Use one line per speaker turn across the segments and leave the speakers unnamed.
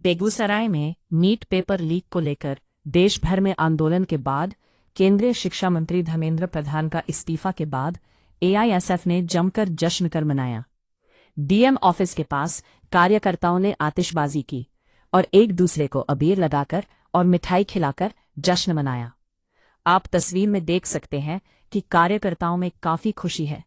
बेगूसराय में NEET paper leak को लेकर देश भर में आंदोलन के बाद केंद्रीय शिक्षा मंत्री धर्मेंद्र प्रधान का इस्तीफा के बाद एआईएसएफ ने जमकर जश्न कर मनाया। डीएम ऑफिस के पास कार्यकर्ताओं ने आतिशबाजी की और एक दूसरे को अबीर लगाकर और मिठाई खिलाकर जश्न मनाया। आप तस्वीर में देख सकते हैं कि कार्यकर्ताओं में काफी खुशी है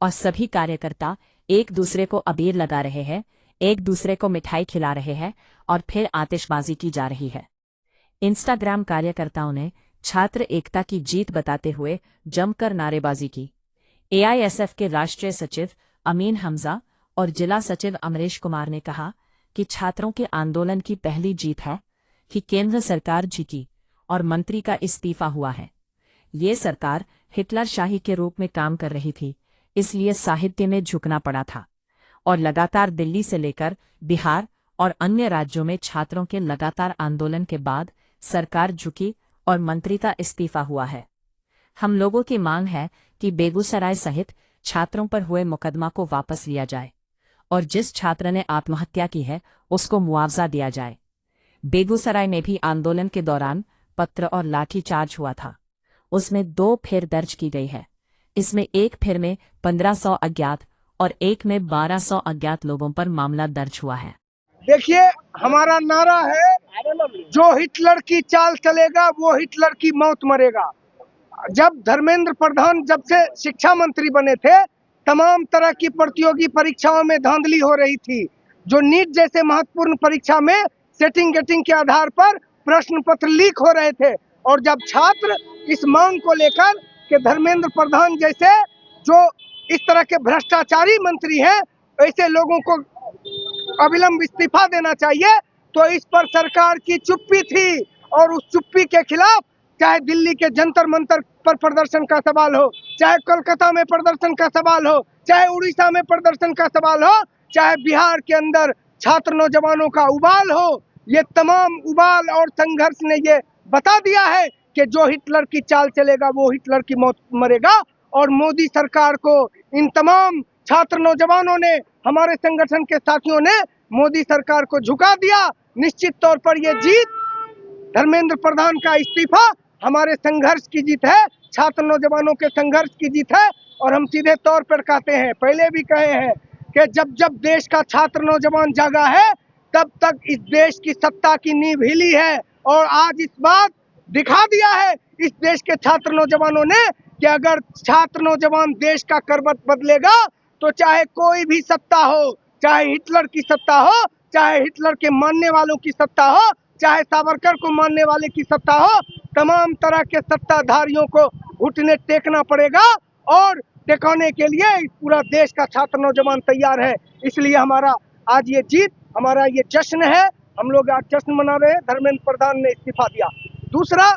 और सभी कार्यकर्ता एक दूसरे को अबीर लगा रहे हैं, एक दूसरे को मिठाई खिला रहे हैं और फिर आतिशबाजी की जा रही है। इंस्टाग्राम कार्यकर्ताओं ने छात्र एकता की जीत बताते हुए जमकर नारेबाजी की। एआईएसएफ के राष्ट्रीय सचिव अमीन हमजा और जिला सचिव अमरीश कुमार ने कहा कि छात्रों के आंदोलन की पहली जीत है कि केंद्र सरकार जीती और मंत्री का इस्तीफा हुआ है। ये सरकार हिटलरशाही के रूप में काम कर रही थी, इसलिए साहित्य में झुकना पड़ा था और लगातार दिल्ली से लेकर बिहार और अन्य राज्यों में छात्रों के लगातार आंदोलन के बाद सरकार झुकी और मंत्री का इस्तीफा हुआ है। हम लोगों की मांग है कि बेगूसराय सहित छात्रों पर हुए मुकदमा को वापस लिया जाए और जिस छात्र ने आत्महत्या की है उसको मुआवजा दिया जाए। बेगूसराय में भी आंदोलन के दौरान पत्र और लाठीचार्ज हुआ था। उसमें 2 फेर दर्ज की गई है। इसमें एक फेर में 1500 अज्ञात और एक में 1200 अज्ञात लोगों पर मामला दर्ज हुआ है।
देखिए, हमारा नारा है, जो हिटलर की चाल चलेगा वो हिटलर की मौत मरेगा। जब धर्मेंद्र प्रधान जब से शिक्षा मंत्री बने थे, तमाम तरह की प्रतियोगी परीक्षाओं में धांधली हो रही थी। जो नीट जैसे महत्वपूर्ण परीक्षा में सेटिंग गेटिंग के आधार पर प्रश्न पत्र लीक हो रहे थे और जब छात्र इस मांग को लेकर कि धर्मेंद्र प्रधान जैसे जो इस तरह के भ्रष्टाचारी मंत्री हैं, ऐसे लोगों को अविलंब इस्तीफा देना चाहिए, तो इस पर सरकार की चुप्पी थी और उस चुप्पी के खिलाफ चाहे दिल्ली के जंतर मंतर पर प्रदर्शन का सवाल हो, चाहे कोलकाता में प्रदर्शन का सवाल हो, चाहे उड़ीसा में प्रदर्शन का सवाल हो, चाहे बिहार के अंदर छात्र नौजवानों का उबाल हो, ये तमाम उबाल और संघर्ष ने ये बता दिया है कि जो हिटलर की चाल चलेगा वो हिटलर की मौत मरेगा। और मोदी सरकार को इन तमाम छात्र नौजवानों ने, हमारे संगठन के साथियों ने मोदी सरकार को झुका दिया। निश्चित तौर पर ये जीत, धर्मेंद्र प्रधान का इस्तीफा हमारे संघर्ष की जीत है, छात्र नौजवानों के संघर्ष की जीत है। और हम सीधे तौर पर कहते हैं, पहले भी कहे हैं कि जब जब देश का छात्र नौजवान जागा है तब तक इस देश की सत्ता की नींव हिली है। और आज इस बात दिखा दिया है इस देश के छात्र नौजवानों ने कि अगर छात्र नौजवान देश का करवट बदलेगा तो चाहे कोई भी सत्ता हो, चाहे हिटलर की सत्ता हो, चाहे हिटलर के मानने वालों की सत्ता हो, चाहे सावरकर को मानने वाले की सत्ता हो, तमाम तरह के सत्ताधारियों को घुटने टेकना पड़ेगा और टेकाने के लिए पूरा देश का छात्र नौजवान तैयार है। इसलिए हमारा आज ये जीत, हमारा ये जश्न है। हम लोग आज जश्न मना रहे हैं, धर्मेंद्र प्रधान ने इस्तीफा दिया। दूसरा,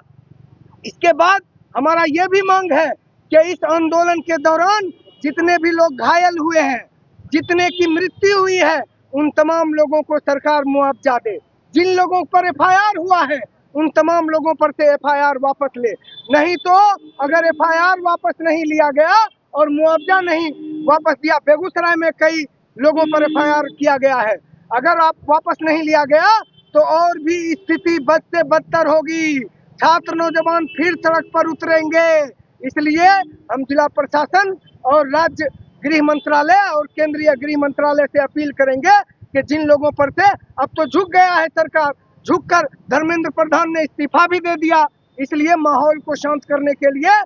इसके बाद हमारा ये भी मांग है कि इस आंदोलन के दौरान जितने भी लोग घायल हुए हैं, जितने की मृत्यु हुई है, उन तमाम लोगों को सरकार मुआवजा दे। जिन लोगों पर एफआईआर हुआ है उन तमाम लोगों पर से एफआईआर वापस ले। नहीं तो अगर एफआईआर वापस नहीं लिया गया और मुआवजा नहीं वापस दिया, बेगूसराय में कई लोगों पर एफआईआर किया गया है, अगर आप वापस नहीं लिया गया तो और भी स्थिति बद से बदतर होगी। छात्र नौजवान फिर सड़क पर उतरेंगे। इसलिए हम जिला प्रशासन और राज्य गृह मंत्रालय और केंद्रीय गृह मंत्रालय से अपील करेंगे कि जिन लोगों पर से अब तो झुक गया है सरकार, झुककर धर्मेंद्र प्रधान ने इस्तीफा भी दे दिया, इसलिए माहौल को शांत करने के लिए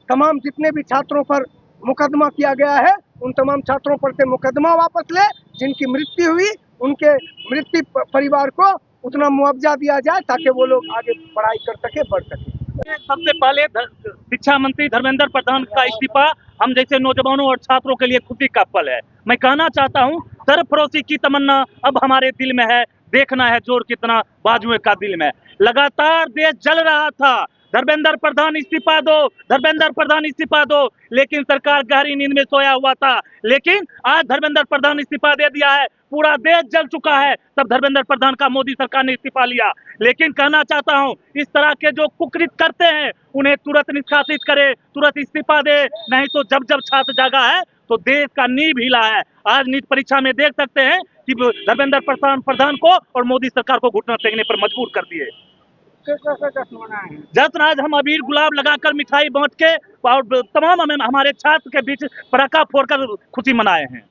तमाम जितने भी छात्रों पर मुकदमा किया गया है उन तमाम छात्रों पर से मुकदमा वापस ले। जिनकी मृत्यु हुई उनके मृत्यु परिवार को उतना मुआवजा दिया जाए ताकि वो लोग आगे पढ़ाई कर सके, बढ़ सके।
सबसे पहले शिक्षा मंत्री धर्मेंद्र प्रधान का इस्तीफा हम जैसे नौजवानों और छात्रों के लिए खुशी का पल है। मैं कहना चाहता हूं, सरफरोशी की तमन्ना अब हमारे दिल में है, देखना है जोर कितना बाजुए का दिल में। लगातार देश जल रहा था, धर्मेंद्र प्रधान इस्तीफा दो, धर्मेंद्र प्रधान इस्तीफा दो, लेकिन सरकार गहरी नींद में सोया हुआ था। लेकिन आज धर्मेंद्र प्रधान इस्तीफा दे दिया है, पूरा देश जल चुका है, तब धर्मेंद्र प्रधान का मोदी सरकार ने इस्तीफा लिया। लेकिन कहना चाहता हूं, इस तरह के जो कुकृत करते हैं उन्हें तुरंत निष्कासित करे, तुरंत इस्तीफा दे, नहीं तो जब जब छात्र जागा है तो देश का नींव हिला है। आज नीट परीक्षा में देख सकते हैं कि धर्मेंद्र प्रधान को और मोदी सरकार को घुटना टेकने पर मजबूर कर दिए। जश्न आज हम अबीर गुलाब लगाकर मिठाई बांट के और तमाम हमारे छात्र के बीच पटाखा फोड़कर खुशी मनाए हैं।